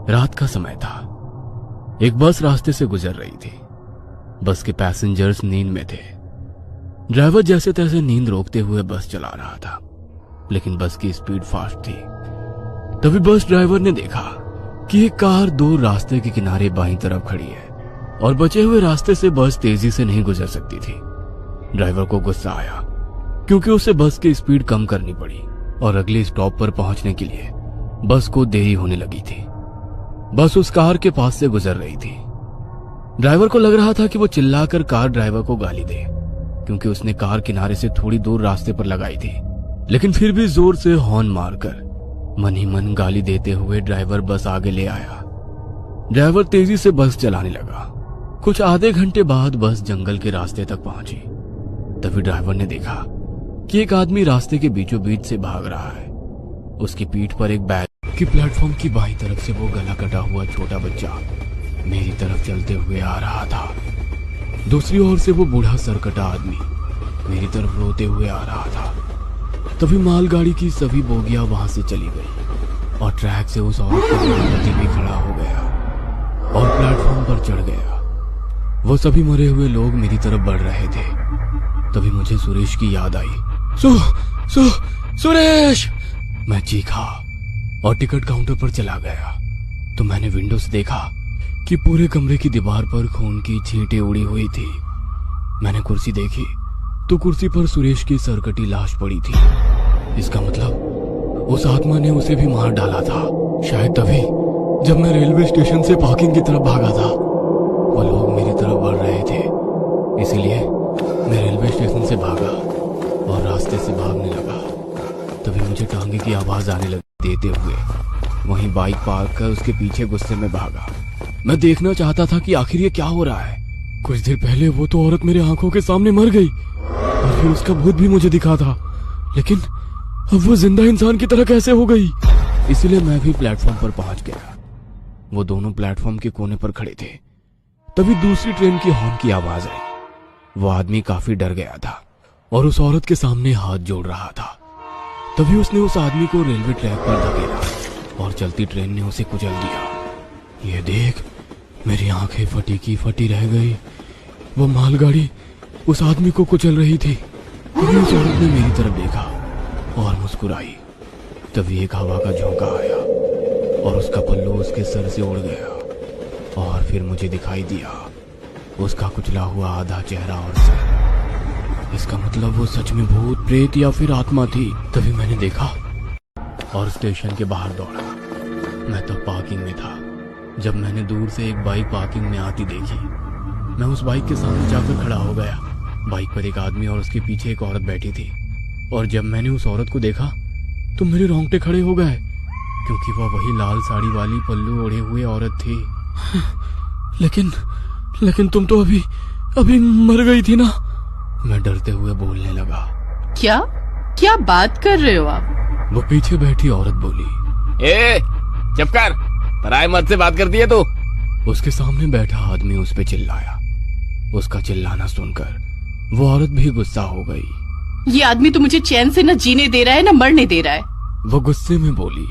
रात का समय था। एक बस रास्ते से गुजर रही थी। बस के पैसेंजर्स नींद में थे। ड्राइवर जैसे तैसे नींद रोकते हुए बस चला रहा था, लेकिन बस की स्पीड फास्ट थी। तभी बस ड्राइवर ने देखा कि एक कार दूर रास्ते के किनारे बाईं तरफ खड़ी है और बचे हुए रास्ते से बस तेजी से नहीं गुजर सकती थी। ड्राइवर को गुस्सा आया क्योंकि उसे बस की स्पीड कम करनी पड़ी और अगले स्टॉप पर पहुंचने के लिए बस को देरी होने लगी थी। बस उस कार के पास से गुजर रही थी। ड्राइवर को लग रहा था कि वो चिल्लाकर कार ड्राइवर को गाली दे, क्योंकि उसने कार किनारे से थोड़ी दूर रास्ते पर लगाई थी, लेकिन फिर भी जोर से हॉर्न मारकर मन ही मन गाली देते हुए ड्राइवर बस आगे ले आया। ड्राइवर तेजी से बस चलाने लगा। कुछ आधे घंटे बाद बस जंगल के रास्ते तक पहुंची। तभी ड्राइवर ने देखा कि एक आदमी रास्ते के बीचों बीच से भाग रहा है। उसकी पीठ पर एक बैग की प्लेटफॉर्म की बाईं तरफ से वो गला कटा हुआ छोटा बच्चा मेरी तरफ चलते हुए आ रहा था। दूसरी ओर से वो बूढ़ा सरकटा आदमी मेरी तरफ रोते हुए आ रहा था। तभी मालगाड़ी की सभी बोगियां वहां से चली गई और ट्रैक से उस औरत का पति भी खड़ा हो गया और प्लेटफॉर्म पर चढ़ गया। वो सभी मरे हुए लोग मेरी तरफ बढ़ रहे थे। तभी मुझे सुरेश की याद आई। सुरेश! मैं चीखा और टिकट काउंटर पर चला गया तो मैंने विंडो से देखा कि पूरे कमरे की दीवार पर खून की छींटें उड़ी हुई थी। मैंने कुर्सी देखी तो कुर्सी पर सुरेश की सरकटी लाश पड़ी थी। इसका मतलब उस आत्मा ने उसे भी मार डाला था। शायद तभी जब मैं रेलवे स्टेशन से पार्किंग की तरफ भागा था, वो लोग मेरी तरफ बढ़ रहे थे, इसीलिए मैं रेलवे स्टेशन से भागा और रास्ते से भागने लगा। तभी मुझे टांगे की आवाज आने लगी। देते हुए वहीं बाइक पार्क कर उसके पीछे गुस्से में भागा। मैं देखना चाहता था कि आखिर ये क्या हो रहा है। कुछ देर पहले वो तो औरत मेरे आंखों के सामने मर गई और फिर उसका भूत भी मुझे दिखा था, लेकिन अब वो जिंदा इंसान की तरह कैसे हो गई। इसलिए मैं भी प्लेटफॉर्म पर पहुंच गया। वो दोनों प्लेटफॉर्म के कोने पर खड़े थे। तभी दूसरी ट्रेन की हॉर्न की आवाज आई। वो आदमी काफी डर गया था और उस औरत के सामने हाथ जोड़ रहा था। तभी उसने उस आदमी को रेलवे ट्रैक पर धकेला और चलती ट्रेन ने उसे कुचल दिया। ये देख मेरी आंखें फटी की फटी रह गई। वो मालगाड़ी उस आदमी को कुचल रही थी। तभी उस औरत ने मेरी तरफ देखा और मुस्कुराई। तभी एक हवा का झोंका आया और उसका पल्लू उसके सर से उड़ गया और फिर मुझे दिखाई दिया उसका कुचला हुआ आधा चेहरा और सर। इसका मतलब वो सच में भूत, प्रेत या फिर आत्मा थी। तभी मैंने देखा और स्टेशन के बाहर दौड़ा। मैं तो पार्किंग में था जब मैंने दूर से एक बाइक पार्किंग में आती देखी। मैं उस बाइक के सामने जाकर खड़ा हो गया। बाइक पर एक आदमी और उसके पीछे एक औरत बैठी थी और जब मैंने उस औरत को देखा तो मेरे रोंगटे खड़े हो गए, क्योंकि वह वही लाल साड़ी वाली पल्लू ओढ़े हुए औरत थी। लेकिन तुम तो अभी मर गई थी ना, मैं डरते हुए बोलने लगा। क्या बात कर रहे हो आप? वो पीछे बैठी औरत बोली, ए, चुप कर, पराये मर्द से बात करती है तू। उसके सामने बैठा आदमी उस पे चिल्लाया। उसका चिल्लाना सुनकर वो औरत भी गुस्सा हो गई। ये आदमी तो मुझे चैन से न जीने दे रहा है न मरने दे रहा है। वो गुस्से में बोली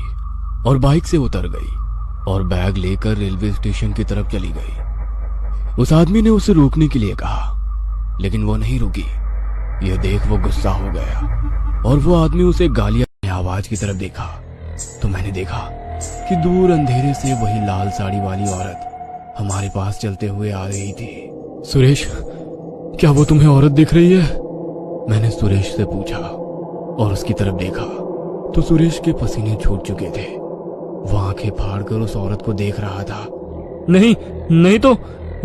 और बाइक से उतर गई और बैग लेकर रेलवे स्टेशन की तरफ चली गई। उस आदमी ने उसे रोकने के लिए कहा, लेकिन वो नहीं रुकी। यह देख वो गुस्सा हो गया और वो आदमी उसे गालियां आवाज की तरफ देखा तो मैंने देखा कि दूर अंधेरे से वही लाल साड़ी वाली औरत हमारे पास चलते हुए आ रही थी। सुरेश, क्या वो तुम्हें औरत दिख रही है? मैंने सुरेश से पूछा और उसकी तरफ देखा तो सुरेश के पसीने छूट चुके थे। वो आंखें फाड़कर उस औरत को देख रहा था। नहीं तो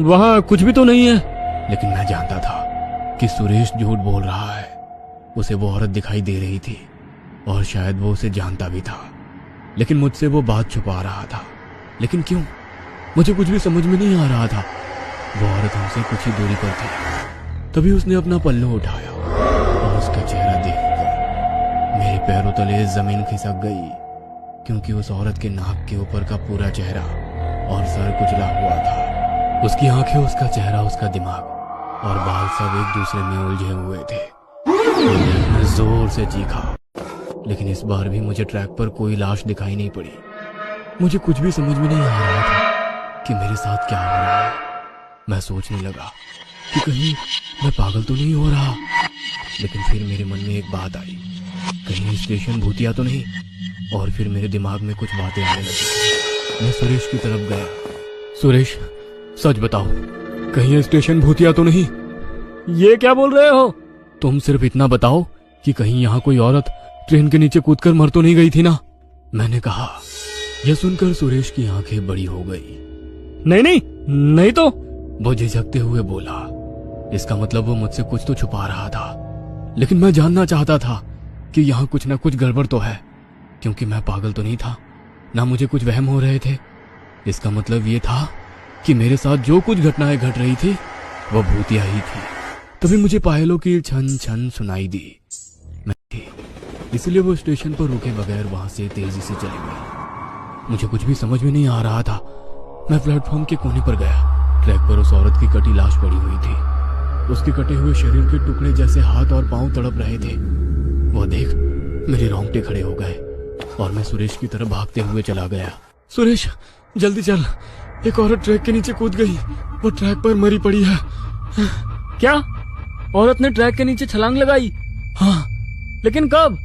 वहां कुछ भी तो नहीं है। लेकिन मैं जानता था कि सुरेश झूठ बोल रहा है। उसे वो औरत दिखाई दे रही थी और शायद वो उसे जानता भी था, लेकिन मुझसे वो बात छुपा रहा था। लेकिन क्यों? मुझे कुछ भी समझ में नहीं आ रहा था। वो औरत हमसे कुछ ही दूरी पर थी। तभी उसने अपना पल्लू उठाया और उसका चेहरा देखकर मेरे पैरों तले जमीन खिसक गई, क्योंकि उस औरत के नाक के ऊपर का पूरा चेहरा और सर कुचला हुआ था। उसकी आंखें, उसका चेहरा, उसका दिमाग और बाल सब एक दूसरे में उलझे हुए थे। मैं जोर से चीखा, लेकिन इस बार भी मुझे ट्रैक पर कोई लाश दिखाई नहीं पड़ी। मुझे कुछ भी समझ में नहीं आ रहा था कि मेरे साथ क्या हो रहा है। मैं सोचने लगा कि कहीं मैं पागल तो नहीं हो रहा, लेकिन फिर मेरे मन में एक बात आई, कहीं स्टेशन भूतिया तो नहीं। और फिर मेरे दिमाग में कुछ बातें आने लगी। मैं सुरेश की तरफ गया। सुरेश, सच बताओ, कहीं स्टेशन भूतिया तो नहीं? ये क्या बोल रहे हो? तुम सिर्फ इतना बताओ कि कहीं यहाँ कोई औरत ट्रेन के नीचे कूदकर मर तो नहीं गई थी ना? मैंने कहा। यह सुनकर सुरेश की आंखें बड़ी हो गई। नहीं नहीं, नहीं तो। वो झिझकते हुए बोला। इसका मतलब वो मुझसे कुछ तो छुपा रहा था, लेकिन मैं जानना चाहता था कि यहाँ कुछ ना कुछ गड़बड़ तो है, क्योंकि मैं पागल तो नहीं था, ना मुझे कुछ वहम हो रहे थे। इसका मतलब ये था कि मेरे साथ जो कुछ घटनाएं घट रही थी वो भूतिया ही थी। तभी मुझे पायलों की छन छन सुनाई दी। इसलिए वो स्टेशन पर रुके बगैर वहां से तेजी से चली गई। मुझे कुछ भी समझ में नहीं आ रहा था। मैं प्लेटफॉर्म के कोने पर गया। ट्रैक पर उस औरत की कटी लाश पड़ी हुई थी। उसके कटे हुए शरीर के टुकड़े जैसे हाथ और पांव तड़प रहे थे। वो देख मेरे रोंगटे खड़े हो गए और मैं सुरेश की तरफ भागते हुए चला गया। सुरेश, जल्दी चल, एक औरत ट्रैक के नीचे कूद गई। वो ट्रैक पर मरी पड़ी है। क्या? औरत ने ट्रैक के नीचे छलांग लगाई? हाँ, लेकिन कब?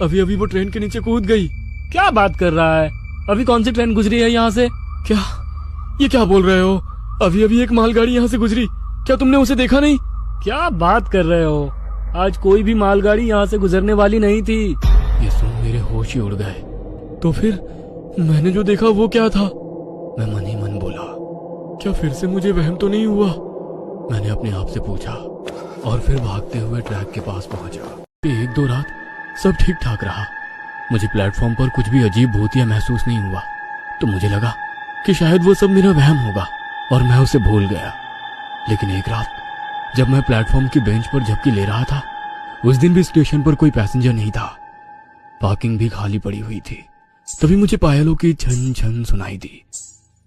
अभी अभी वो ट्रेन के नीचे कूद गई। क्या बात कर रहा है? अभी कौन सी ट्रेन गुजरी है यहाँ से? क्या? ये क्या बोल रहे हो? अभी अभी एक मालगाड़ी यहाँ से गुजरी। क्या तुमने उसे देखा नहीं? क्या बात कर रहे हो? आज कोई भी मालगाड़ी यहाँ से गुजरने वाली नहीं थी। ये सुन मेरे होश ही उड़ गए। तो फिर मैंने जो देखा वो क्या था? मैं मन ही मन बोला, क्या फिर से मुझे वहम तो नहीं हुआ? मैंने अपने आप से पूछा और फिर भागते हुए ट्रैक के पास पहुंचा। एक दो रात सब ठीक ठाक रहा। मुझे प्लेटफॉर्म पर कुछ भी अजीब भूतिया महसूस नहीं हुआ, तो मुझे लगा कि शायद वो सब मेरा वहम होगा और मैं उसे भूल गया। लेकिन एक रात जब मैं प्लेटफॉर्म की बेंच पर झपकी ले रहा था, उस दिन भी स्टेशन पर कोई पैसेंजर नहीं था। पार्किंग भी खाली पड़ी हुई थी। तभी मुझे पायलों की छन छन सुनाई दी।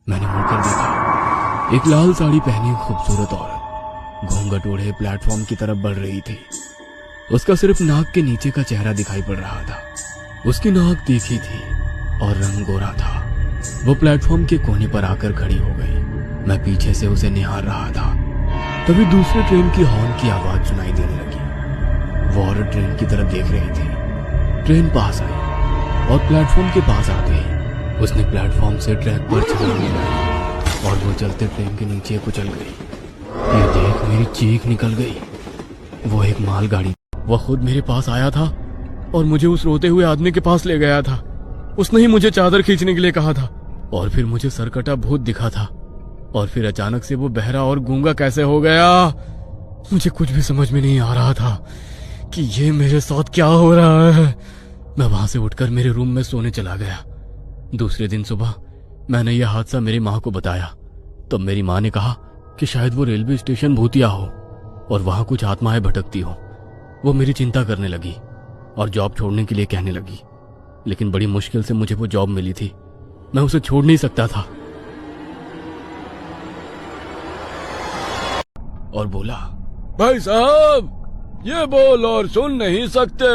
मैंने मुड़कर देखा, एक लाल साड़ी पहनी खूबसूरत औरत घूंघट ओढ़े प्लेटफॉर्म की तरफ बढ़ रही थी। उसका सिर्फ नाक के नीचे का चेहरा दिखाई पड़ रहा था। उसकी नाक तीखी थी और रंग गोरा था। वो प्लेटफॉर्म के कोने पर आकर खड़ी हो गई। मैं पीछे से उसे निहार रहा था। तभी दूसरे ट्रेन की हॉर्न की आवाज सुनाई देने लगी। वो औरत ट्रेन की तरफ देख रही थी। ट्रेन पास आई और प्लेटफॉर्म के पास आते ही उसने प्लेटफॉर्म से ट्रैक पर छलांग लगाई और वो चलते ट्रेन के नीचे कुचल गई। ये देख मेरी चीख निकल गई। वो एक मालगाड़ी, वो खुद मेरे पास आया था और मुझे उस रोते हुए आदमी के पास ले गया था। उसने ही मुझे चादर खींचने के लिए कहा था और फिर मुझे सरकटा भूत दिखा था। और फिर अचानक से वो बहरा और गूंगा कैसे हो गया? मुझे कुछ भी समझ में नहीं आ रहा था कि ये मेरे साथ क्या हो रहा है। मैं वहां से उठकर मेरे रूम में सोने चला गया। दूसरे दिन सुबह मैंने यह हादसा मेरी माँ को बताया। तब मेरी माँ ने कहा कि शायद वो रेलवे स्टेशन भूतिया हो और वहां कुछ आत्माएं भटकती हो। वो मेरी चिंता करने लगी और जॉब छोड़ने के लिए कहने लगी। लेकिन बड़ी मुश्किल से मुझे वो जॉब मिली थी। मैं उसे छोड़ नहीं सकता था और बोला, भाई साहब ये बोल और सुन नहीं सकते।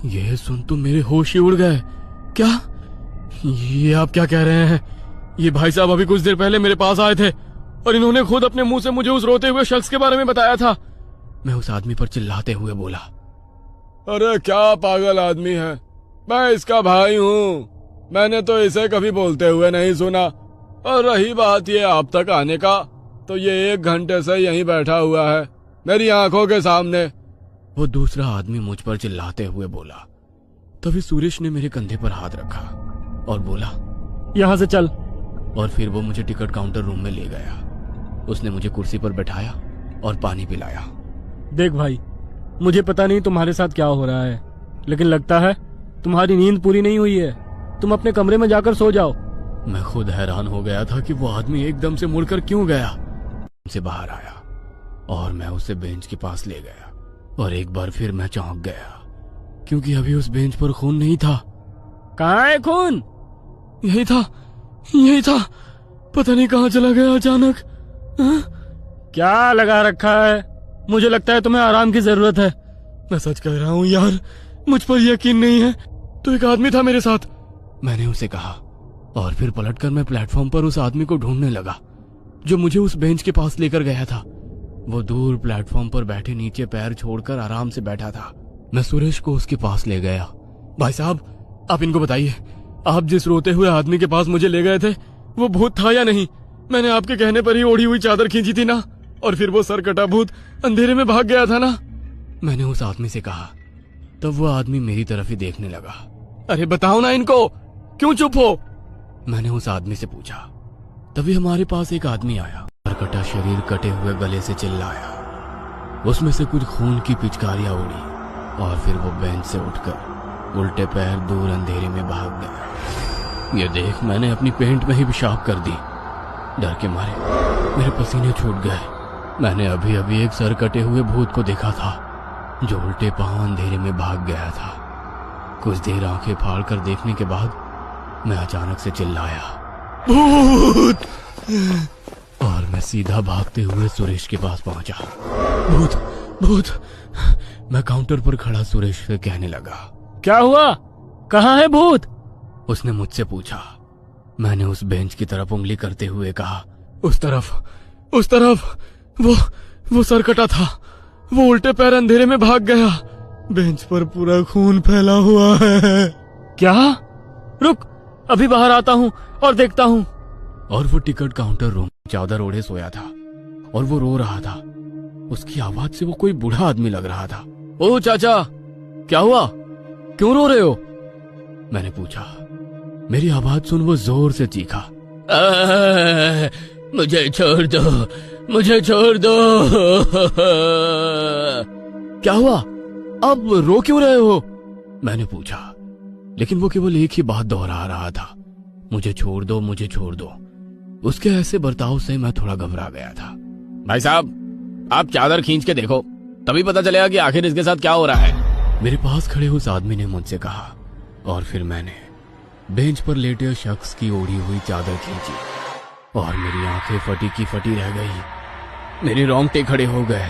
ये सुन तो मेरे होश ही उड़ गए। क्या? ये आप क्या कह रहे हैं? ये भाई साहब अभी कुछ देर पहले मेरे पास आए थे और इन्होंने खुद अपने मुंह से मुझे उस रोते हुए शख्स के बारे में बताया था। मैं उस आदमी पर चिल्लाते हुए बोला, अरे क्या पागल आदमी है, मैं इसका भाई हूँ। मैंने तो इसे कभी बोलते हुए नहीं सुना। और रही बात ये आप तक आने का, तो ये 1 घंटे से यहीं बैठा हुआ है मेरी आंखों के सामने। वो दूसरा आदमी मुझ पर चिल्लाते हुए बोला। तभी सुरेश ने मेरे कंधे पर हाथ रखा और बोला, यहाँ से चल। और फिर वो मुझे टिकट काउंटर रूम में ले गया। उसने मुझे कुर्सी पर बैठाया और पानी पिलाया। देख भाई, मुझे पता नहीं तुम्हारे साथ क्या हो रहा है, लेकिन लगता है तुम्हारी नींद पूरी नहीं हुई है। तुम अपने कमरे में जाकर सो जाओ। मैं खुद हैरान हो गया था कि वो आदमी एकदम से मुड़कर क्यों गया। से बाहर आया और मैं उसे बेंच के पास ले गया और एक बार फिर मैं चौंक गया, क्योंकि अभी उस बेंच पर खून नहीं था। कहाँ है खून? यही था, यही था। पता नहीं कहाँ चला गया अचानक। क्या लगा रखा है? मुझे लगता है तुम्हें आराम की जरूरत है। मैं सच कह रहा हूँ यार, मुझ पर यकीन नहीं है। तो एक आदमी था मेरे साथ। मैंने उसे कहा और फिर पलटकर मैं प्लेटफॉर्म पर उस आदमी को ढूंढने लगा जो मुझे उस बेंच के पास लेकर गया था। वो दूर प्लेटफॉर्म पर बैठे नीचे पैर छोड़कर आराम से बैठा था। मैं सुरेश को उसके पास ले गया। भाई साहब, आप इनको बताइए, आप जिस रोते हुए आदमी के पास मुझे ले गए थे वो भूत था या नहीं? मैंने आपके कहने पर ही ओढ़ी हुई चादर खींची थी ना, और फिर वो सरकटा भूत अंधेरे में भाग गया था ना? मैंने उस आदमी से कहा। तब वो आदमी मेरी तरफ ही देखने लगा। अरे बताओ ना इनको, क्यों चुप हो? मैंने उस आदमी से पूछा। तभी हमारे पास एक आदमी आया, सरकटा शरीर, कटे हुए गले से चिल्लाया। उसमें से कुछ खून की पिचकारियां उड़ी और फिर वो बेंच से उठकर उल्टे पैर दूर अंधेरे में भाग गया। ये देख मैंने अपनी पेंट में ही पेशाब कर दी। डर के मारे मेरे पसीने छूट गए। मैंने अभी अभी एक सर कटे हुए भूत को देखा था जो उल्टे पांव अंधेरे में भाग गया था। कुछ देर आंखें फाड़ कर देखने के बाद मैं अचानक से चिल्लाया, भूत! और मैं सीधा भागते हुए सुरेश के पास पहुंचा। भूत, भूत! मैं काउंटर पर खड़ा सुरेश से कहने लगा। क्या हुआ? कहाँ है भूत? उसने मुझसे पूछा। मैंने उस बेंच की तरफ उंगली करते हुए कहा, उस तरफ वो सरकटा था। वो उल्टे पैर अंधेरे में भाग गया। बेंच पर पूरा खून फैला हुआ है। क्या? रुक, अभी बाहर आता हूँ और देखता हूँ। और वो टिकट काउंटर रूम चादर ओढ़े सोया था और वो रो रहा था। उसकी आवाज से वो कोई बूढ़ा आदमी लग रहा था। ओ चाचा, क्या हुआ? क्यों रो रहे हो? मैंने पूछा। मेरी आवाज सुन वो जोर से चीखा, मुझे छोड़ दो, मुझे छोड़ दो। क्या हुआ? अब रो क्यों रहे हो? मैंने पूछा। लेकिन वो केवल एक ही बात दोहरा रहा था, मुझे छोड़ दो, मुझे छोड़ दो। उसके ऐसे बर्ताव से मैं थोड़ा घबरा गया था। भाई साहब, आप चादर खींच के देखो, तभी पता चलेगा कि आखिर इसके साथ क्या हो रहा है। मेरे पास खड़े उस आदमी ने मुझसे कहा। और फिर मैंने बेंच पर लेटे शख्स की ओढ़ी हुई चादर खींची और मेरी आंखें फटी की फटी रह गई। मेरे रोंगटे खड़े हो गए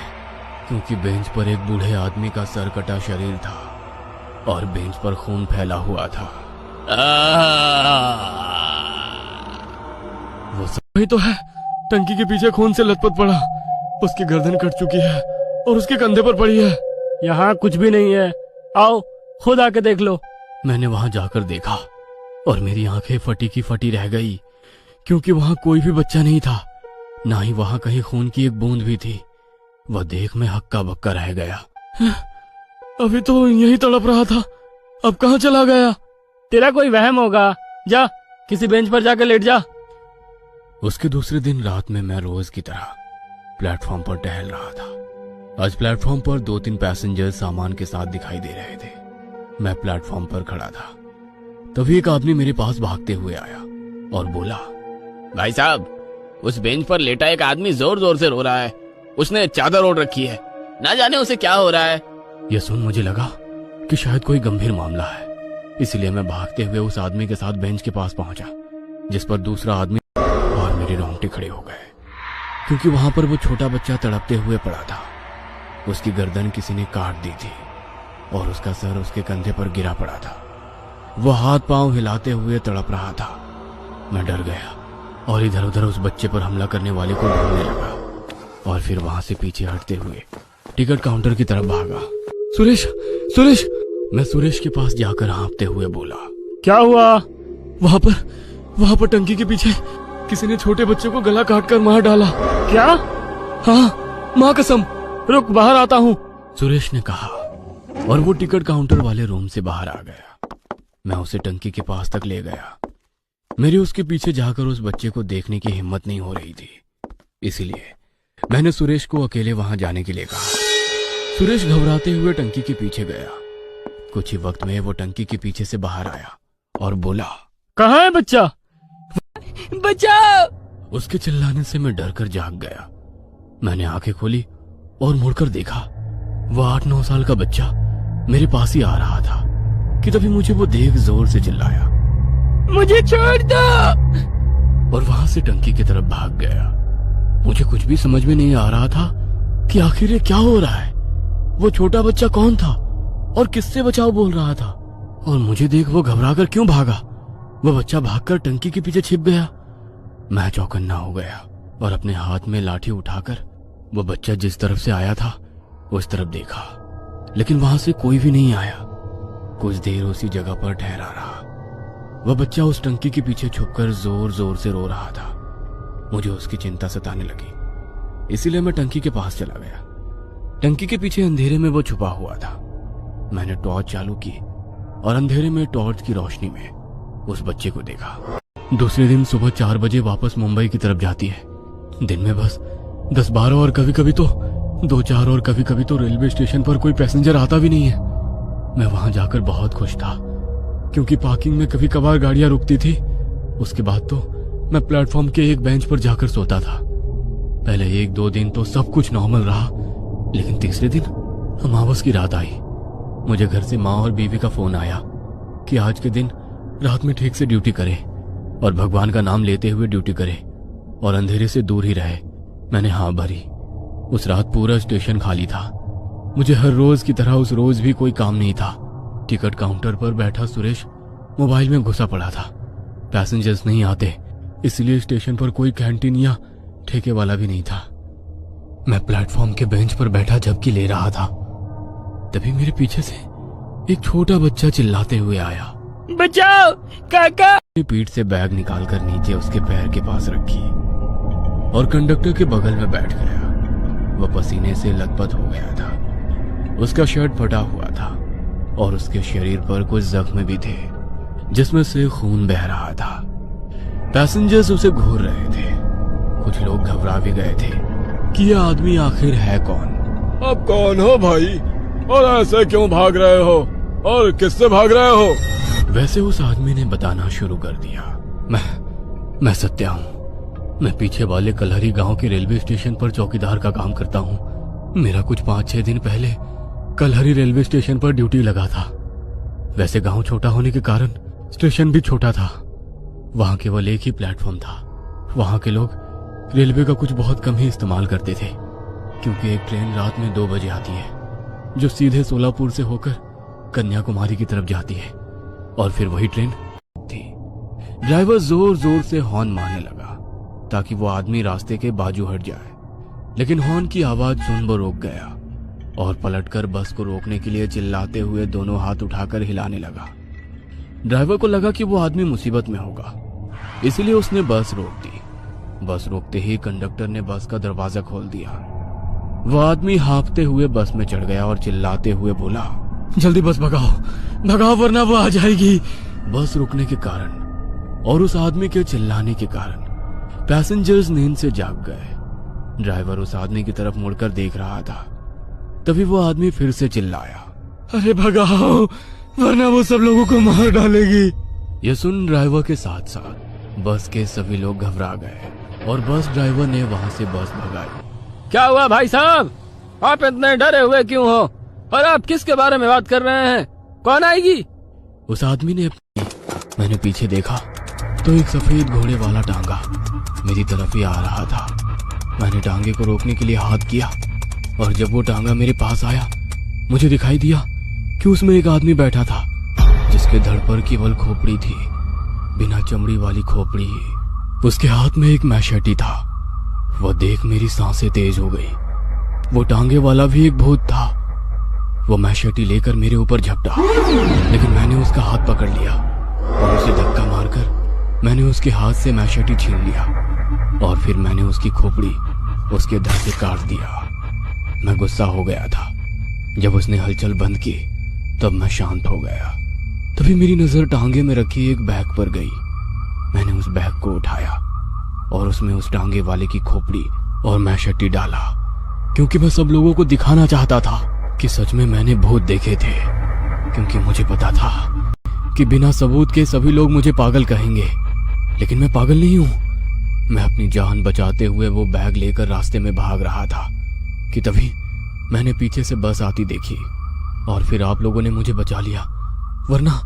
क्योंकि बेंच पर एक बूढ़े आदमी का सर कटा शरीर था और बेंच पर खून फैला हुआ था। वो वही तो है, टंकी के पीछे खून से लथपथ पड़ा। उसकी गर्दन कट चुकी है और उसके कंधे पर पड़ी है। यहाँ कुछ भी नहीं है, आओ खुद आके देख लो। मैंने वहां जाकर देखा और मेरी आंखें फटी की फटी रह गई क्योंकि वहां कोई भी बच्चा नहीं था, ना ही वहां कहीं खून की एक बूंद भी थी। वह देख मैं हक्का बक्का रह गया। अभी तो यही तड़प रहा था, अब कहाँ चला गया? तेरा कोई वहम होगा, जा किसी बेंच पर जाकर लेट जा। उसके दूसरे दिन रात में मैं रोज की तरह प्लेटफॉर्म पर टहल रहा था। आज प्लेटफॉर्म पर 2-3 पैसेंजर सामान के साथ दिखाई दे रहे थे। मैं प्लेटफॉर्म पर खड़ा था, तभी एक आदमी मेरे पास भागते हुए आया और बोला, भाई साहब, उस बेंच पर लेटा एक आदमी जोर जोर से रो रहा है। उसने चादर ओढ़ रखी है, ना जाने उसे क्या हो रहा है। यह सुन मुझे लगा कि शायद कोई गंभीर मामला है, इसलिए मैं भागते हुए उस आदमी के साथ बेंच के पास पहुंचा, जिस पर दूसरा आदमी, और मेरे रोंगटे खड़े हो गए क्योंकि वहां पर वो छोटा बच्चा तड़पते हुए पड़ा था। उसकी गर्दन किसी ने काट दी थी और उसका सर उसके कंधे पर गिरा पड़ा था। वो हाथ पांव हिलाते हुए तड़प रहा था। मैं डर गया और इधर उधर उस बच्चे पर हमला करने वाले को ढूंढने लगा और फिर वहां से पीछे हटते हुए टिकट काउंटर की तरफ भागा। सुरेश, सुरेश! मैं सुरेश के पास जाकर हाँफते हुए बोला, क्या हुआ? वहां पर टंकी के पीछे किसी ने छोटे बच्चे को गला काट कर मार डाला। क्या? हाँ, माँ कसम। रुक, बाहर आता हूँ, सुरेश ने कहा और वो टिकट काउंटर वाले रूम से बाहर आ गया। मैं उसे टंकी के पास तक ले गया। मेरी उसके पीछे जाकर उस बच्चे को देखने की हिम्मत नहीं हो रही थी, इसीलिए मैंने सुरेश को अकेले वहां जाने के लिए कहा। सुरेश घबराते हुए टंकी के पीछे गया। कुछ ही वक्त में वो टंकी के पीछे से बाहर आया और बोला, कहाँ है बच्चा? बचाओ! उसके चिल्लाने से मैं डर कर जाग गया। मैंने आंखें खोली और मुड़कर देखा, वो 8-9 साल का बच्चा मेरे पास ही आ रहा था कि तभी मुझे वो देख जोर से चिल्लाया, मुझे छोड़ दो! और वहां से टंकी की तरफ भाग गया। मुझे कुछ भी समझ में नहीं आ रहा था कि आखिर ये क्या हो रहा है। वो छोटा बच्चा कौन था और किससे बचाओ बोल रहा था, और मुझे देख वो घबराकर क्यों भागा? वह बच्चा भागकर टंकी के पीछे छिप गया। मैं चौकन्ना हो गया और अपने हाथ में लाठी उठाकर वह बच्चा जिस तरफ से आया था उस तरफ देखा, लेकिन वहां से कोई भी नहीं आया। कुछ देर उसी जगह पर ठहरा रहा। वह बच्चा उस टंकी के पीछे छुपकर जोर जोर से रो रहा था। मुझे उसकी चिंता सताने लगी, इसीलिए मैं टंकी के पास चला गया। टंकी के पीछे अंधेरे में वो छुपा हुआ था। मैंने टॉर्च चालू की और अंधेरे में टॉर्च की रोशनी में उस बच्चे को देखा। दूसरे दिन सुबह 4 बजे वापस मुंबई की तरफ जाती है। दिन में बस 10-12 और कभी कभी तो 2-4 और कभी कभी तो रेलवे स्टेशन पर कोई पैसेंजर आता भी नहीं है। मैं वहां जाकर बहुत खुश था, क्योंकि पार्किंग में कभी कभार गाड़ियां रुकती थी। उसके बाद तो मैं प्लेटफॉर्म के एक बेंच पर जाकर सोता था। पहले 1-2 दिन तो सब कुछ नॉर्मल रहा, लेकिन तीसरे दिन अमावस की रात आई। मुझे घर से माँ और बीवी का फोन आया कि आज के दिन रात में ठीक से ड्यूटी करे और भगवान का नाम लेते हुए ड्यूटी करे और अंधेरे से दूर ही रहे। मैंने हाँ भरी। उस रात पूरा स्टेशन खाली था। मुझे हर रोज की तरह उस रोज भी कोई काम नहीं था। टिकट काउंटर पर बैठा सुरेश मोबाइल में घुसा पड़ा था। पैसेंजर्स नहीं आते, इसलिए स्टेशन पर कोई कैंटीन या ठेके वाला भी नहीं था। मैं प्लेटफॉर्म के बेंच पर बैठा झपकी ले रहा था, तभी मेरे पीछे से एक छोटा बच्चा चिल्लाते हुए आया, बचाओ काका। मेरी पीठ से बैग निकालकर नीचे उसके पैर के पास रखी और कंडक्टर के बगल में बैठ गया। वह पसीने से लथपथ हो गया था। उसका शर्ट फटा हुआ था और उसके शरीर पर कुछ जख्म भी थे, जिसमें से खून बह रहा था। पैसेंजर्स उसे घूर रहे थे। कुछ लोग घबरा भी गए थे कि यह आदमी आखिर है कौन। अब कौन हो भाई, और ऐसे क्यों भाग रहे हो, और किससे भाग रहे हो? वैसे उस आदमी ने बताना शुरू कर दिया। मैं सत्या हूँ। मैं पीछे वाले कलहरी गांव के रेलवे स्टेशन पर चौकीदार का काम करता हूँ। मेरा कुछ 5-6 दिन पहले कलहरी रेलवे स्टेशन पर ड्यूटी लगा था। वैसे गांव छोटा होने के कारण स्टेशन भी छोटा था। वहां केवल एक ही प्लेटफॉर्म था। वहां के लोग रेलवे का कुछ बहुत कम ही इस्तेमाल करते थे, क्योंकि एक ट्रेन रात में 2 बजे आती है जो सीधे सोलापुर से होकर कन्याकुमारी की तरफ जाती है, और फिर वही ट्रेन थी। ड्राइवर जोर जोर से हॉर्न मारने लगा ताकि वो आदमी रास्ते के बाजू हट जाए, लेकिन हॉर्न की आवाज सुन वो रुक गया और पलटकर बस को रोकने के लिए चिल्लाते हुए दोनों हाथ उठाकर हिलाने लगा। ड्राइवर को लगा कि वो आदमी मुसीबत में होगा, इसलिए उसने बस रोक दी। बस रोकते ही कंडक्टर ने बस का दरवाजा खोल दिया। वह आदमी हाँफते हुए बस में चढ़ गया और चिल्लाते हुए बोला, जल्दी बस भगाओ, भगाओ वरना वो आ जाएगी। बस रुकने के कारण और उस आदमी के चिल्लाने के कारण पैसेंजर्स नींद से जाग गए। ड्राइवर उस आदमी की तरफ मुड़कर देख रहा था। तभी वो आदमी फिर से चिल्लाया, अरे भगाओ वरना वो सब लोगों को मार डालेगी। यह सुन ड्राइवर के साथ साथ बस के सभी लोग घबरा गए और बस ड्राइवर ने वहां से बस भगाई। क्या हुआ भाई साहब, आप इतने डरे हुए क्यों हो, और आप किसके बारे में बात कर रहे हैं? कौन आएगी? उस आदमी ने मैंने पीछे देखा तो एक सफेद घोड़े वाला टांगा मेरी तरफ ही आ रहा था। मैंने टांगे को रोकने के लिए हाथ किया और जब वो टांगा मेरे पास आया मुझे दिखाई दिया कि उसमें एक आदमी बैठा था जिसके धड़ पर केवल खोपड़ी थी, बिना चमड़ी वाली खोपड़ी। उसके हाथ में एक मैशेटी था। वह देख मेरी सांसें तेज हो गई। वो टांगे वाला भी एक भूत था। वो मैशेटी लेकर मेरे ऊपर झपटा, लेकिन मैंने उसका हाथ पकड़ लिया और उसे धक्का मारकर मैंने उसके हाथ से मैशेटी छीन लिया और फिर मैंने उसकी खोपड़ी उसके धड़ से काट दिया। मैं गुस्सा हो गया था। जब उसने हलचल बंद की तब मैं शांत हो गया। तभी मेरी नजर टांगे में रखी एक बैग पर गई। मैंने उस बैग को उठाया और उसमें उस टांगे वाले की खोपड़ी और मैशेटी डाला, क्योंकि मैं सब लोगों को दिखाना चाहता था कि सच में मैंने भूत देखे थे। क्योंकि मुझे पता था कि बिना सबूत के सभी लोग मुझे पागल कहेंगे, लेकिन मैं पागल नहीं हूं। मैं अपनी जान बचाते हुए वो बैग लेकर रास्ते में भाग रहा था कि तभी मैंने पीछे से बस आती देखी और फिर आप लोगों ने मुझे बचा लिया, वरना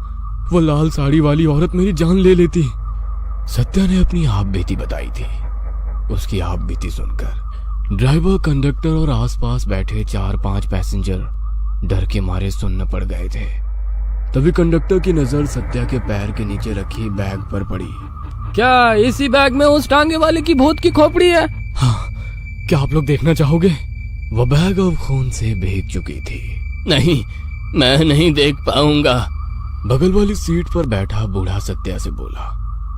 वो लाल साड़ी वाली औरत मेरी जान ले लेती। सत्या ने अपनी आप बीती बताई थी। उसकी आप बीती सुनकर ड्राइवर, कंडक्टर और आसपास बैठे 4-5 पैसेंजर डर के मारे सुन्न पड़ गए थे। तभी कंडक्टर की नजर सत्या के पैर के नीचे रखी बैग पर पड़ी। क्या इसी बैग में उस टांगे वाले की भूत की खोपड़ी है? हाँ, क्या आप लोग देखना चाहोगे? वह बैग अब खून से भीग चुकी थी। नहीं, मैं नहीं देख पाऊंगा। बगल वाली सीट पर बैठा बूढ़ा सत्या से बोला।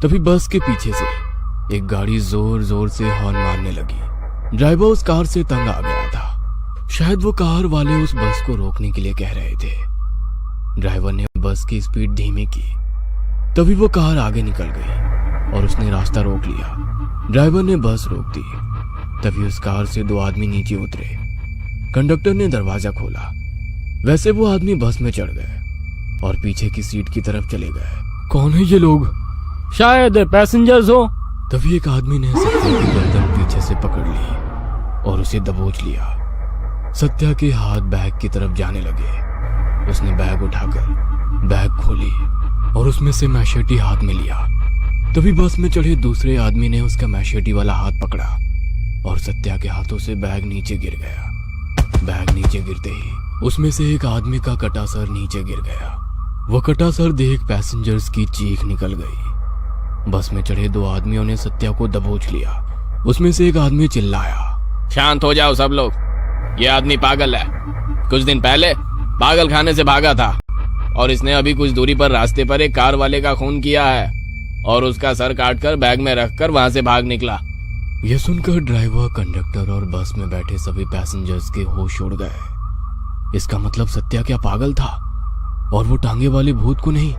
तभी बस के पीछे से एक गाड़ी जोर जोर से हॉर्न मारने लगी। ड्राइवर उस कार से तंग आ गया था। शायद वो कार वाले उस बस को रोकने के लिए कह रहे थे। ड्राइवर ने बस की स्पीड धीमी की। तभी वो कार आगे निकल गई और उसने रास्ता रोक लिया। ड्राइवर ने बस रोक दी। तभी उस कार से 2 आदमी नीचे उतरे। कंडक्टर ने दरवाजा खोला। वैसे वो आदमी बस में चढ़ गए और पीछे की सीट की तरफ चले गए। कौन है ये लोग? शायद पैसेंजर्स हो। तभी एक आदमी ने सत्या की गर्दन पीछे से पकड़ ली और उसे दबोच लिया। सत्या के हाथ बैग की तरफ जाने लगे। उसने बैग उठाकर बैग खोली और उसमें से मैशेटी हाथ में लिया। तभी बस में चढ़े दूसरे आदमी ने उसका मैशेटी वाला हाथ पकड़ा और सत्या के हाथों से बैग नीचे गिर गया। बैग नीचे गिरते ही उसमें से एक आदमी का कटा सर नीचे गिर गया। वो कटा सर देख पैसेंजर्स की चीख निकल गई। बस में चढ़े 2 आदमियों ने सत्या को दबोच लिया। उसमें से एक आदमी चिल्लाया, शांत हो जाओ सब लोग, ये आदमी पागल है। कुछ दिन पहले पागल खाने से भागा था और इसने अभी कुछ दूरी पर रास्ते पर एक कार वाले का खून किया है और उसका सर काटकर बैग में रखकर वहां से भाग निकला। यह सुनकर ड्राइवर, कंडक्टर और बस में बैठे सभी पैसेंजर्स के होश उड़ गए। इसका मतलब सत्या क्या पागल था और वो टांगे वाले भूत को नहीं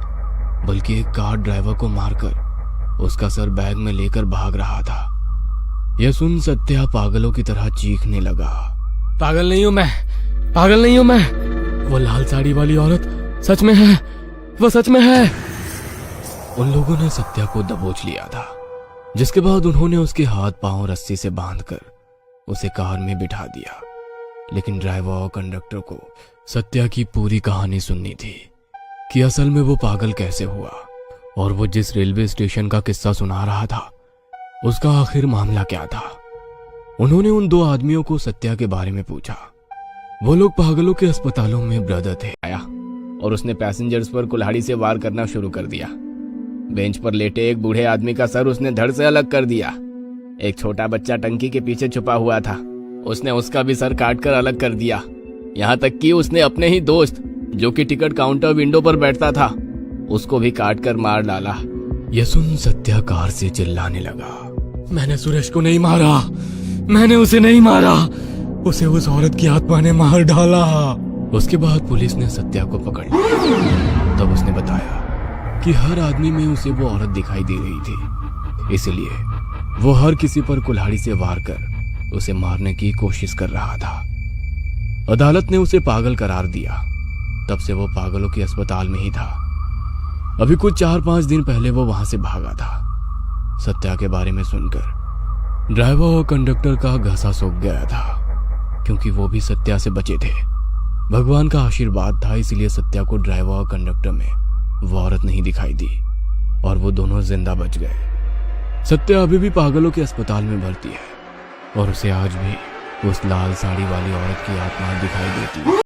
बल्कि एक कार ड्राइवर को मारकर उसका सर बैग में लेकर भाग रहा था। यह सुन सत्या पागलों की तरह चीखने लगा, पागल नहीं हूं मैं, पागल नहीं हूं मैं। वो लाल साड़ी वाली औरत सच में है, वो सच में है। उन लोगों ने सत्या को दबोच लिया था, जिसके बाद उन्होंने उसके हाथ पांव रस्सी से बांधकर उसे कार में बिठा दिया। लेकिन ड्राइवर और कंडक्टर को सत्या की पूरी कहानी सुननी थी कि असल में वो पागल कैसे हुआ और वो जिस रेलवे स्टेशन का किस्सा सुना रहा था उसका आखिर मामला क्या था। उन्होंने उन 2 आदमियों को सत्या के बारे में पूछा। वो लोग पागलों के अस्पतालों में ब्रदर थे। आया और उसने पैसेंजर्स पर कुल्हाड़ी से वार करना शुरू कर दिया। बेंच पर लेटे एक बूढ़े आदमी का सर उसने धड़ से अलग कर दिया। एक छोटा बच्चा टंकी के पीछे छुपा हुआ था, उसने उसका भी सर काटकर अलग कर दिया। यहाँ तक कि उसने अपने ही दोस्त जो कि टिकट काउंटर विंडो पर बैठता था उसको भी काटकर मार डाला। यह सुन सत्या कार से चिल्लाने लगा, मैंने सुरेश को नहीं मारा, मैंने उसे नहीं मारा, उसे उस औरत की आत्मा ने मार डाला। उसके बाद पुलिस ने सत्या को पकड़ लिया। तब उसने बताया कि हर आदमी में उसे वो औरत दिखाई दे रही थी, इसलिए वो हर किसी पर कुल्हाड़ी से वार कर उसे मारने की कोशिश कर रहा था। अदालत ने उसे पागल करार दिया। तब से वो पागलों के अस्पताल में ही था। अभी कुछ 4-5 दिन पहले वो वहां से भागा था। सत्या के बारे में सुनकर ड्राइवर और कंडक्टर का घसा सूख गया था, क्योंकि वो भी सत्या से बचे थे। भगवान का आशीर्वाद था, इसलिए सत्या को ड्राइवर और कंडक्टर में वो औरत नहीं दिखाई दी और वो दोनों जिंदा बच गए। सत्या अभी भी पागलों के अस्पताल में भर्ती है और उसे आज भी उस लाल साड़ी वाली औरत की आत्मा दिखाई देती है।